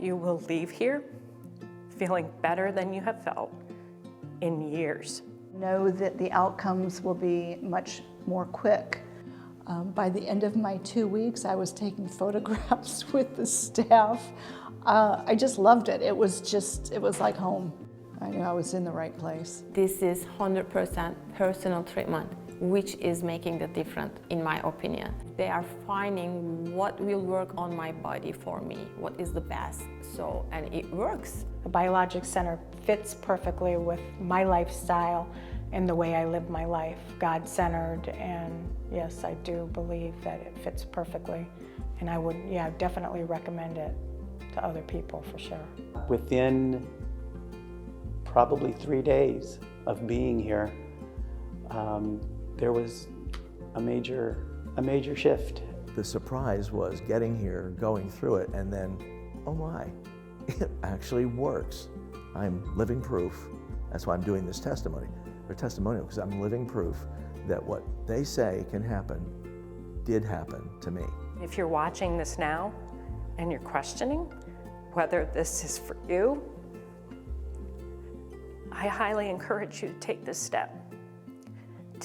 You will leave here feeling better than you have felt in years. Know that the outcomes will be much more quick. By the end of my 2 weeks, I was taking photographs with the staff. I just loved it. It was like home. I knew I was in the right place. This is 100% personal treatment, which is making the difference, in my opinion. They are finding what will work on my body for me, what is the best, and it works. The Biologix Center fits perfectly with my lifestyle and the way I live my life, God-centered, and yes, I do believe that it fits perfectly, and I would, definitely recommend it to other people for sure. Within probably 3 days of being here, there was a major shift. The surprise was getting here, going through it, and then, oh my, it actually works. I'm living proof. That's why I'm doing this testimonial, because I'm living proof that what they say can happen, did happen to me. If you're watching this now and you're questioning whether this is for you, I highly encourage you to take this step.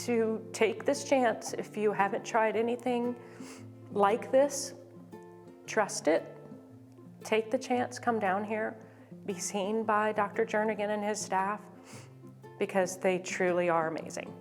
To take this chance. If you haven't tried anything like this, trust it. Take the chance, come down here, be seen by Dr. Jernigan and his staff, because they truly are amazing.